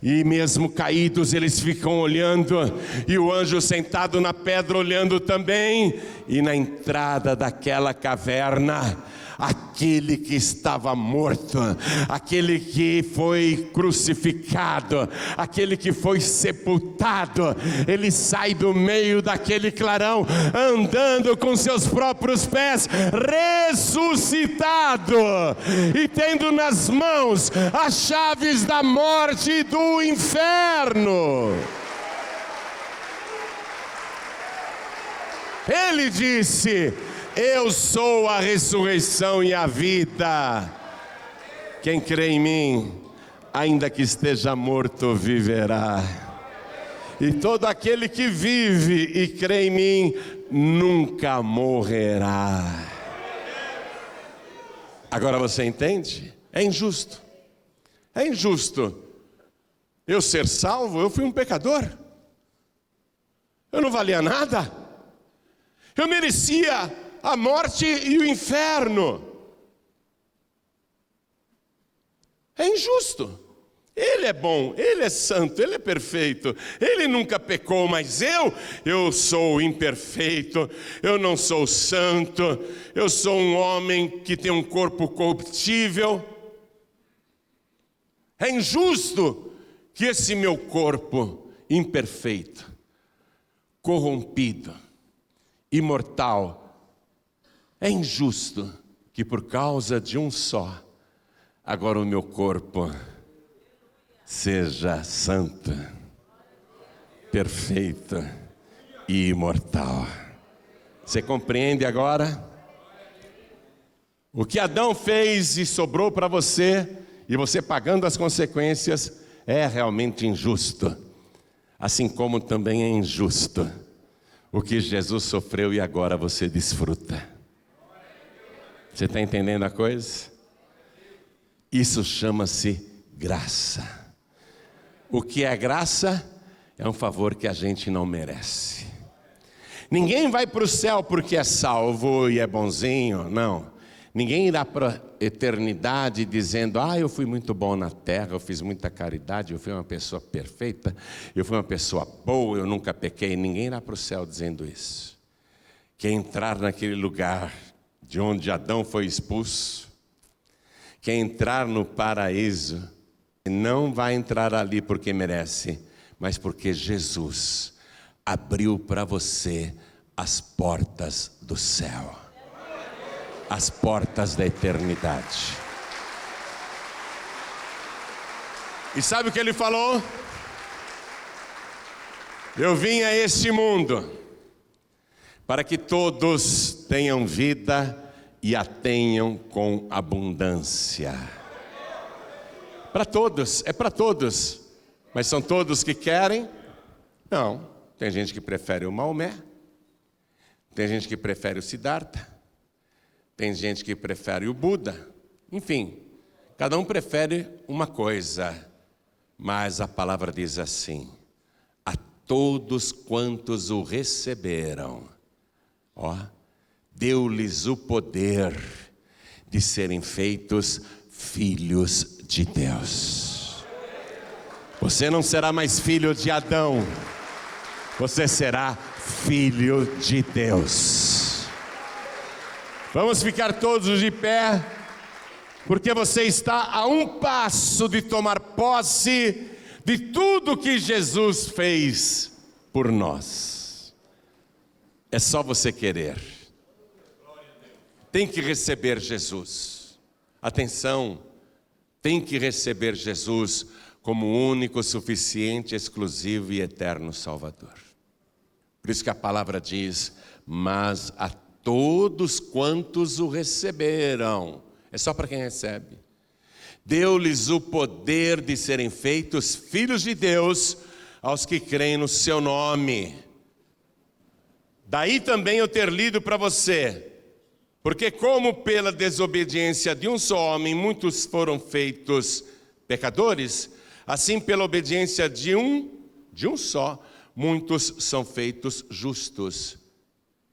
E mesmo caídos eles ficam olhando, e o anjo sentado na pedra olhando também. E na entrada daquela caverna, aquele que estava morto, aquele que foi crucificado, aquele que foi sepultado, ele sai do meio daquele clarão, andando com seus próprios pés, ressuscitado, e tendo nas mãos as chaves da morte e do inferno. Ele disse: eu sou a ressurreição e a vida. Quem crê em mim, ainda que esteja morto, viverá. E todo aquele que vive e crê em mim, nunca morrerá. Agora você entende? É injusto. É injusto eu ser salvo. Eu fui um pecador. Eu não valia nada. Eu merecia a morte e o inferno. É injusto. Ele é bom, Ele é santo, Ele é perfeito, Ele nunca pecou, mas eu sou imperfeito, eu não sou santo, eu sou um homem que tem um corpo corruptível. É injusto que esse meu corpo imperfeito, corrompido, imortal, é injusto que por causa de um só, agora o meu corpo seja santo, perfeito e imortal. Você compreende agora? O que Adão fez e sobrou para você, e você pagando as consequências, é realmente injusto. Assim como também é injusto o que Jesus sofreu e agora você desfruta. Você está entendendo a coisa? Isso chama-se graça. O que é graça? É um favor que a gente não merece. Ninguém vai para o céu porque é salvo e é bonzinho, não. Ninguém irá para a eternidade dizendo: eu fui muito bom na terra, eu fiz muita caridade, eu fui uma pessoa perfeita, eu fui uma pessoa boa, eu nunca pequei. Ninguém irá para o céu dizendo isso. Quem entrar naquele lugar de onde Adão foi expulso, quem entrar no paraíso, não vai entrar ali porque merece, mas porque Jesus abriu para você as portas do céu, as portas da eternidade. E sabe o que ele falou? Eu vim a este mundo para que todos tenham vida e a tenham com abundância. Para todos, é para todos. Mas são todos que querem? Não. Tem gente que prefere o Maomé, tem gente que prefere o Siddhartha, tem gente que prefere o Buda. Enfim, cada um prefere uma coisa. Mas a palavra diz assim: a todos quantos o receberam, deu-lhes o poder de serem feitos filhos de Deus. Você não será mais filho de Adão, você será filho de Deus. Vamos ficar todos de pé, porque você está a um passo de tomar posse de tudo que Jesus fez por nós. É só você querer. Tem que receber Jesus. Atenção, tem que receber Jesus como único, suficiente, exclusivo e eterno Salvador. Por isso que a palavra diz: mas a todos quantos o receberam. É só para quem recebe. Deu-lhes o poder de serem feitos filhos de Deus aos que creem no seu nome. Daí também eu ter lido para você. Porque como pela desobediência de um só homem muitos foram feitos pecadores, assim pela obediência de um só, muitos são feitos justos.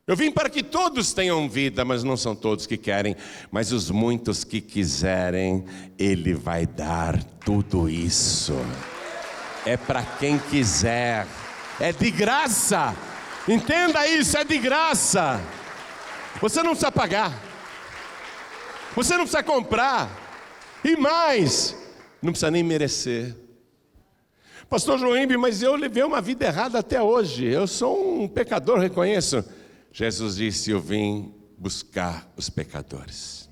Eu vim para que todos tenham vida, mas não são todos que querem. Mas os muitos que quiserem, Ele vai dar tudo isso. É para quem quiser. É de graça. Entenda isso, é de graça. Você não precisa pagar. Você não precisa comprar. E mais, não precisa nem merecer. Pastor João Ribe, mas eu levei uma vida errada até hoje. Eu sou um pecador, reconheço. Jesus disse, eu vim buscar os pecadores.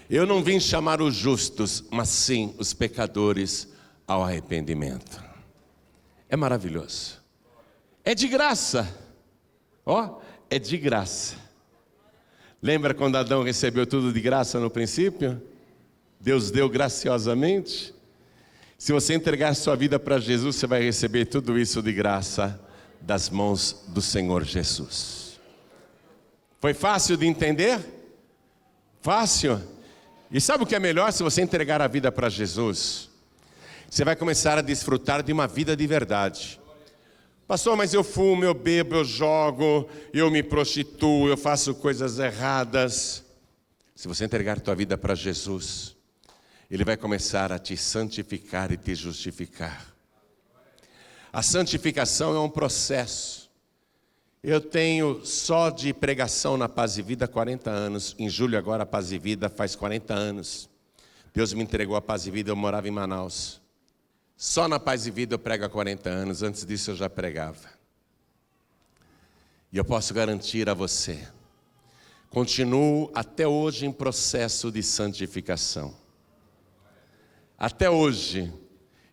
Eu não vim chamar os justos, mas sim os pecadores ao arrependimento. É maravilhoso. É de graça. É de graça. Lembra quando Adão recebeu tudo de graça no princípio? Deus deu graciosamente. Se você entregar sua vida para Jesus, você vai receber tudo isso de graça das mãos do Senhor Jesus. Foi fácil de entender? Fácil. E sabe o que é melhor? Se você entregar a vida para Jesus, você vai começar a desfrutar de uma vida de verdade. Pastor, mas eu fumo, eu bebo, eu jogo, eu me prostituo, eu faço coisas erradas. Se você entregar tua vida para Jesus, Ele vai começar a te santificar e te justificar. A santificação é um processo. Eu tenho só de pregação na Paz e Vida 40 anos. Em julho agora a Paz e Vida faz 40 anos. Deus me entregou a Paz e Vida, eu morava em Manaus. Só na Paz e Vida eu prego há 40 anos. Antes disso eu já pregava. E eu posso garantir a você, continuo até hoje em processo de santificação. Até hoje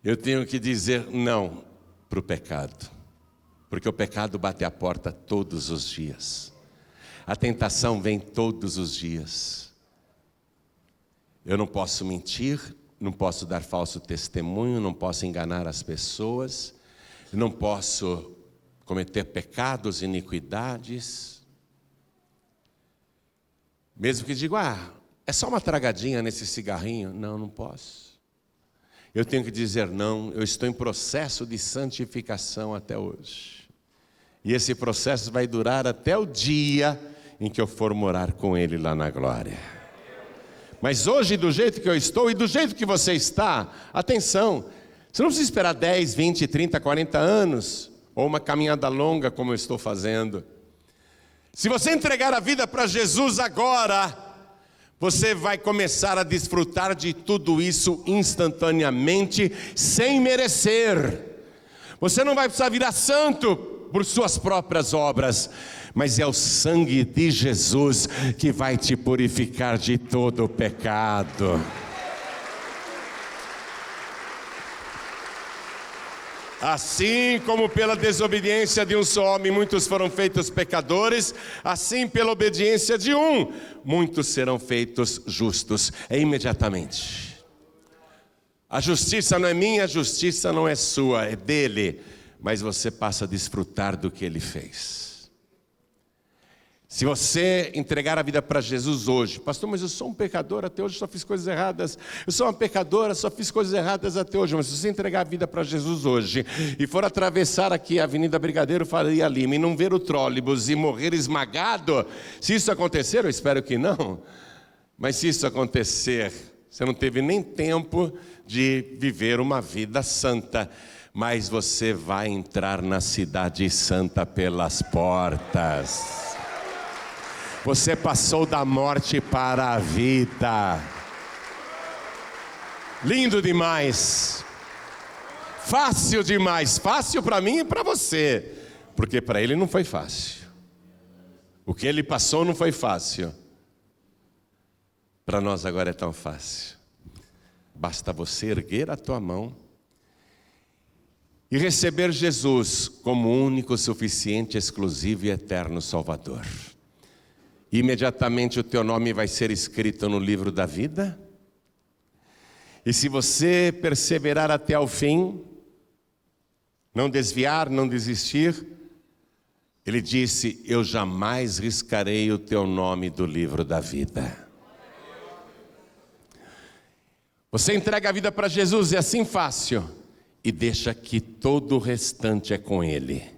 eu tenho que dizer não para o pecado. Porque o pecado bate a porta todos os dias. A tentação vem todos os dias. Eu não posso mentir, não posso dar falso testemunho, não posso enganar as pessoas, não posso cometer pecados, iniquidades. Mesmo que digo, é só uma tragadinha nesse cigarrinho. Não, não posso. Eu tenho que dizer não, eu estou em processo de santificação até hoje. E esse processo vai durar até o dia em que eu for morar com Ele lá na glória. Mas hoje, do jeito que eu estou e do jeito que você está, atenção, você não precisa esperar 10, 20, 30, 40 anos, ou uma caminhada longa como eu estou fazendo. Se você entregar a vida para Jesus agora, você vai começar a desfrutar de tudo isso instantaneamente, sem merecer. Você não vai precisar virar santo por suas próprias obras, mas é o sangue de Jesus que vai te purificar de todo o pecado. Assim como pela desobediência de um só homem muitos foram feitos pecadores, assim pela obediência de um, muitos serão feitos justos. É imediatamente. A justiça não é minha, a justiça não é sua, é dele. Mas você passa a desfrutar do que Ele fez. Se você entregar a vida para Jesus hoje, pastor, mas eu sou um pecador, até hoje só fiz coisas erradas. Eu sou uma pecadora, só fiz coisas erradas até hoje. Mas se você entregar a vida para Jesus hoje e for atravessar aqui a Avenida Brigadeiro Faria Lima e não ver o trólebus e morrer esmagado, se isso acontecer, eu espero que não, mas se isso acontecer, você não teve nem tempo de viver uma vida santa. Mas você vai entrar na cidade santa pelas portas. Você passou da morte para a vida. Lindo demais. Fácil demais. Fácil para mim e para você. Porque para ele não foi fácil. O que ele passou não foi fácil. Para nós agora é tão fácil. Basta você erguer a tua mão e receber Jesus como único, suficiente, exclusivo e eterno Salvador. Imediatamente o teu nome vai ser escrito no livro da vida. E se você perseverar até o fim, não desviar, não desistir, Ele disse, eu jamais riscarei o teu nome do livro da vida. Você entrega a vida para Jesus, é assim fácil. E deixa que todo o restante é com Ele.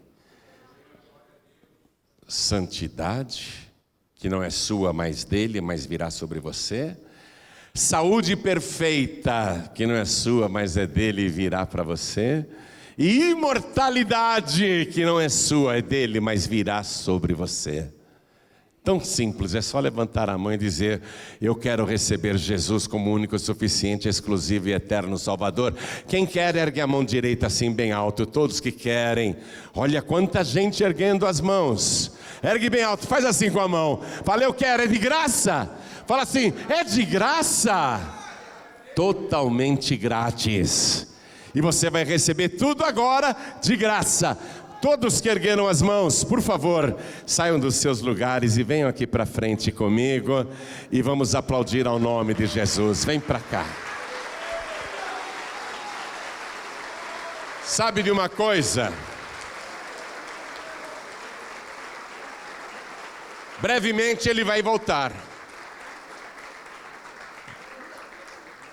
santidade, que não é sua, mas dele, mas virá sobre você. Saúde perfeita, que não é sua, mas é dele e virá para você. E imortalidade, que não é sua, é dele, mas virá sobre você. Tão simples, é só levantar a mão e dizer: eu quero receber Jesus como único, suficiente, exclusivo e eterno Salvador. Quem quer, ergue a mão direita assim bem alto. Todos que querem. Olha quanta gente erguendo as mãos. Ergue bem alto, faz assim com a mão. Fala: eu quero, é de graça. Fala assim: é de graça. Totalmente grátis. E você vai receber tudo agora de graça. Todos que ergueram as mãos, por favor, saiam dos seus lugares e venham aqui para frente comigo. E vamos aplaudir ao nome de Jesus. Vem para cá. Sabe de uma coisa? Brevemente ele vai voltar.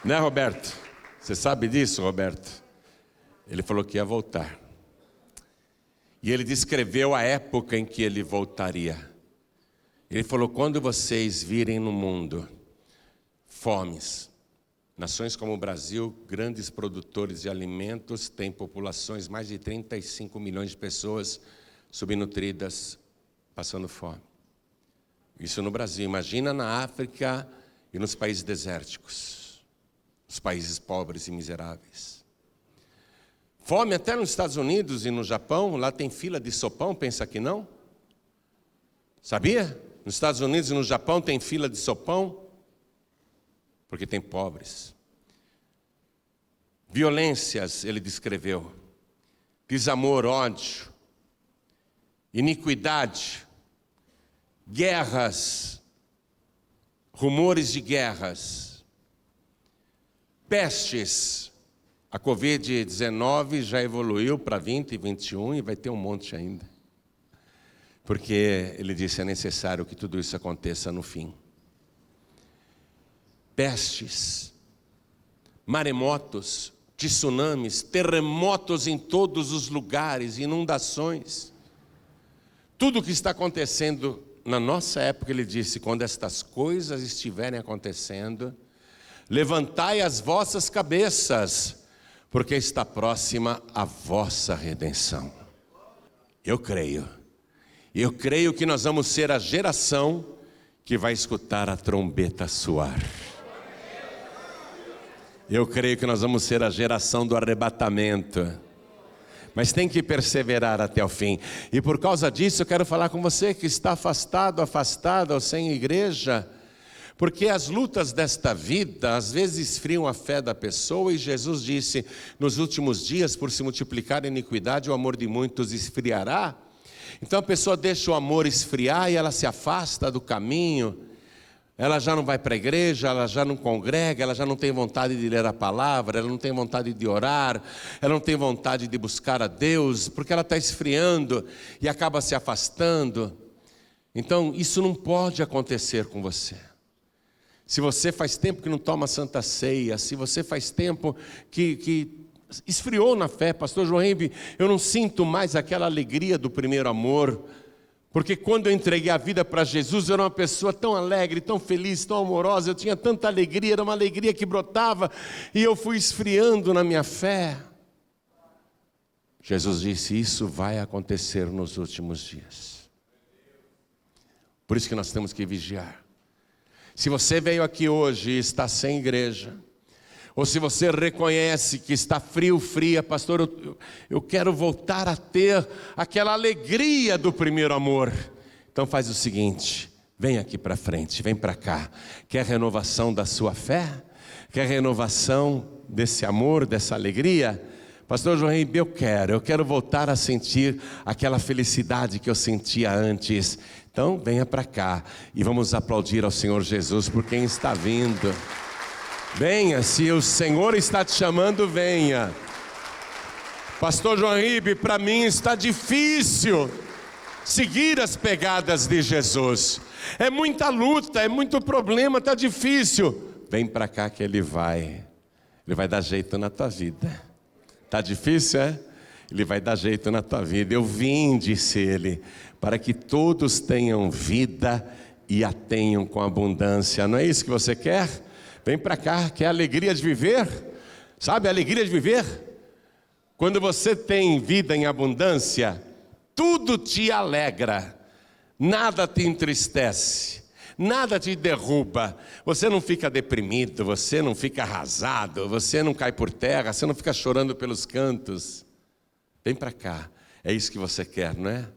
Né, Roberto? Você sabe disso, Roberto? Ele falou que ia voltar. E ele descreveu a época em que ele voltaria. Ele falou: quando vocês virem no mundo fomes, nações como o Brasil, grandes produtores de alimentos, têm populações, mais de 35 milhões de pessoas subnutridas, passando fome. Isso no Brasil. Imagina na África e nos países desérticos, os países pobres e miseráveis. Fome até nos Estados Unidos e no Japão, lá tem fila de sopão, pensa que não? Sabia? Nos Estados Unidos e no Japão tem fila de sopão, porque tem pobres. Violências, ele descreveu, desamor, ódio, iniquidade, guerras, rumores de guerras, pestes. A Covid-19 já evoluiu para 20 e 21 e vai ter um monte ainda. Porque ele disse: é necessário que tudo isso aconteça no fim. Pestes, maremotos, tsunamis, terremotos em todos os lugares, inundações. Tudo o que está acontecendo na nossa época, ele disse: quando estas coisas estiverem acontecendo, levantai as vossas cabeças, porque está próxima a vossa redenção. Eu creio que nós vamos ser a geração que vai escutar a trombeta soar. Eu creio que nós vamos ser a geração do arrebatamento. Mas tem que perseverar até o fim. E por causa disso eu quero falar com você que está afastado ou sem igreja. Porque as lutas desta vida, às vezes esfriam a fé da pessoa, e Jesus disse: nos últimos dias, por se multiplicar a iniquidade, o amor de muitos esfriará. Então a pessoa deixa o amor esfriar e ela se afasta do caminho, ela já não vai para a igreja, ela já não congrega, ela já não tem vontade de ler a palavra, ela não tem vontade de orar, ela não tem vontade de buscar a Deus, porque ela está esfriando e acaba se afastando. Então isso não pode acontecer com você. Se você faz tempo que não toma Santa Ceia, se você faz tempo que esfriou na fé, pastor João Ribe, eu não sinto mais aquela alegria do primeiro amor, porque quando eu entreguei a vida para Jesus, eu era uma pessoa tão alegre, tão feliz, tão amorosa, eu tinha tanta alegria, era uma alegria que brotava, e eu fui esfriando na minha fé. Jesus disse: isso vai acontecer nos últimos dias. Por isso que nós temos que vigiar. Se você veio aqui hoje e está sem igreja, ou se você reconhece que está fria, pastor, eu quero voltar a ter aquela alegria do primeiro amor. Então faz o seguinte, vem aqui para frente, vem para cá. Quer renovação da sua fé? Quer renovação desse amor, dessa alegria? Pastor João Ribe, eu quero voltar a sentir aquela felicidade que eu sentia antes. Então venha para cá e vamos aplaudir ao Senhor Jesus por quem está vindo. Venha, se o Senhor está te chamando, venha. Pastor João Ribe, para mim está difícil seguir as pegadas de Jesus. É muita luta, é muito problema, está difícil. Vem para cá que Ele vai dar jeito na tua vida. Está difícil, é? Ele vai dar jeito na tua vida. Eu vim, disse ele, para que todos tenham vida e a tenham com abundância. Não é isso que você quer? Vem para cá, quer a alegria de viver? Sabe a alegria de viver? Quando você tem vida em abundância, tudo te alegra, nada te entristece, nada te derruba. Você não fica deprimido, você não fica arrasado, você não cai por terra, você não fica chorando pelos cantos. Vem para cá, é isso que você quer, não é?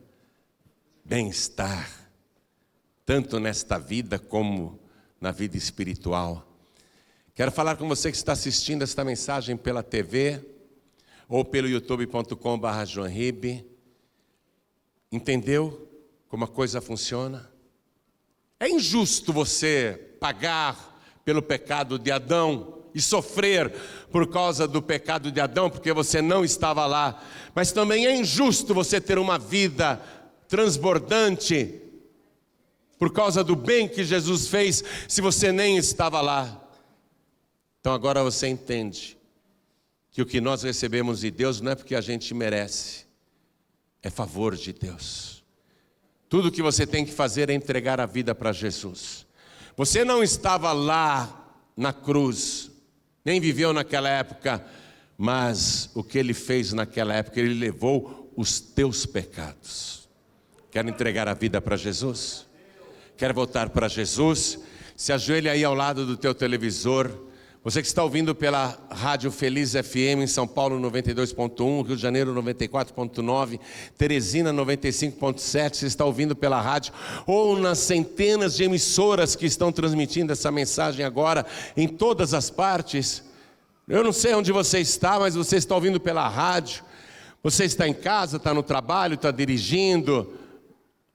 Bem-estar, tanto nesta vida como na vida espiritual. Quero falar com você que está assistindo esta mensagem pela TV ou pelo youtube.com/joanribe. Entendeu como a coisa funciona? É injusto você pagar pelo pecado de Adão e sofrer por causa do pecado de Adão, porque você não estava lá. Mas também é injusto você ter uma vida transbordante por causa do bem que Jesus fez, se você nem estava lá. Então agora você entende que o que nós recebemos de Deus não é porque a gente merece, é favor de Deus. Tudo que você tem que fazer é entregar a vida para Jesus. Você não estava lá na cruz, nem viveu naquela época, mas o que Ele fez naquela época, Ele levou os teus pecados. Quer entregar a vida para Jesus? Quer voltar para Jesus? Se ajoelha aí ao lado do teu televisor. Você que está ouvindo pela Rádio Feliz FM em São Paulo 92.1, Rio de Janeiro 94.9, Teresina 95.7, você está ouvindo pela rádio, ou nas centenas de emissoras que estão transmitindo essa mensagem agora, em todas as partes. Eu não sei onde você está, mas você está ouvindo pela rádio. Você está em casa, está no trabalho, está dirigindo,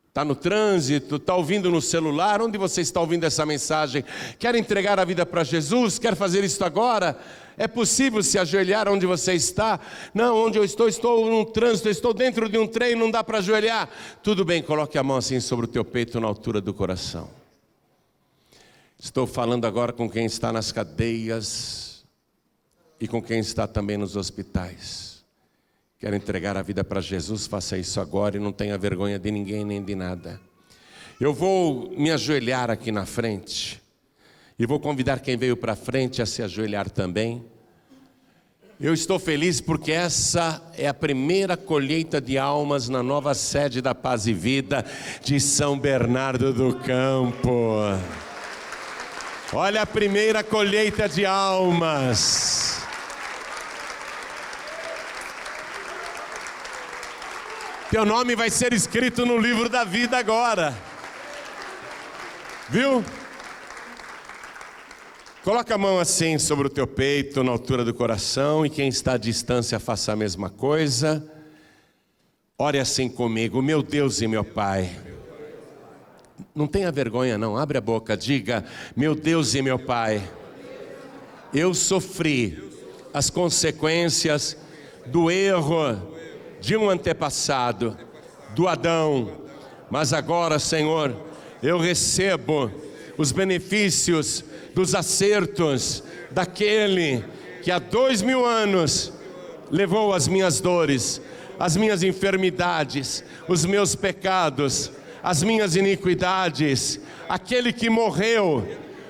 está no trânsito, está ouvindo no celular. Onde você está ouvindo essa mensagem? Quer entregar a vida para Jesus? Quer fazer isso agora? É possível se ajoelhar onde você está? Não, onde eu estou num trânsito, estou dentro de um trem, não dá para ajoelhar. Tudo bem, coloque a mão assim sobre o teu peito, na altura do coração. Estou falando agora com quem está nas cadeias e com quem está também nos hospitais. Quer entregar a vida para Jesus? Faça isso agora e não tenha vergonha de ninguém nem de nada. Eu vou me ajoelhar aqui na frente e vou convidar quem veio para frente a se ajoelhar também. Eu estou feliz porque essa é a primeira colheita de almas na nova sede da Paz e Vida de São Bernardo do Campo. Olha a primeira colheita de almas. Teu nome vai ser escrito no livro da vida agora. Viu? Coloca a mão assim sobre o teu peito, na altura do coração. E quem está à distância faça a mesma coisa. Ore assim comigo. Meu Deus e meu Pai. Não tenha vergonha não, abre a boca, diga: meu Deus e meu Pai, eu sofri as consequências do erro de um antepassado, do Adão, mas agora, Senhor, eu recebo os benefícios dos acertos daquele que há 2000 anos levou as minhas dores, as minhas enfermidades, os meus pecados, as minhas iniquidades, aquele que morreu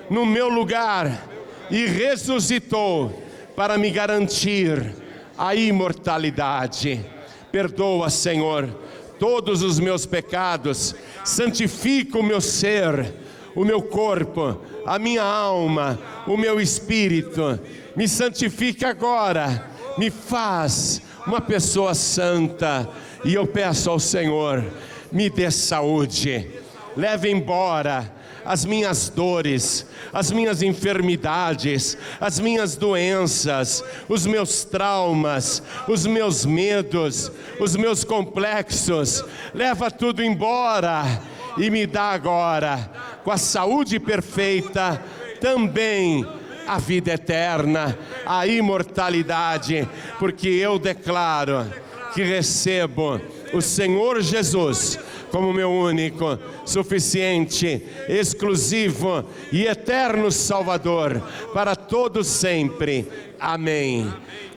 no meu lugar e ressuscitou para me garantir a imortalidade. Perdoa, Senhor, todos os meus pecados, santifica o meu ser, o meu corpo, a minha alma, o meu espírito, me santifica agora, me faz uma pessoa santa, e eu peço ao Senhor, me dê saúde, leve embora as minhas dores, as minhas enfermidades, as minhas doenças, os meus traumas, os meus medos, os meus complexos, leva tudo embora e me dá agora, com a saúde perfeita, também a vida eterna, a imortalidade, porque eu declaro que recebo o Senhor Jesus como meu único, suficiente, exclusivo e eterno Salvador para todos sempre. Amém.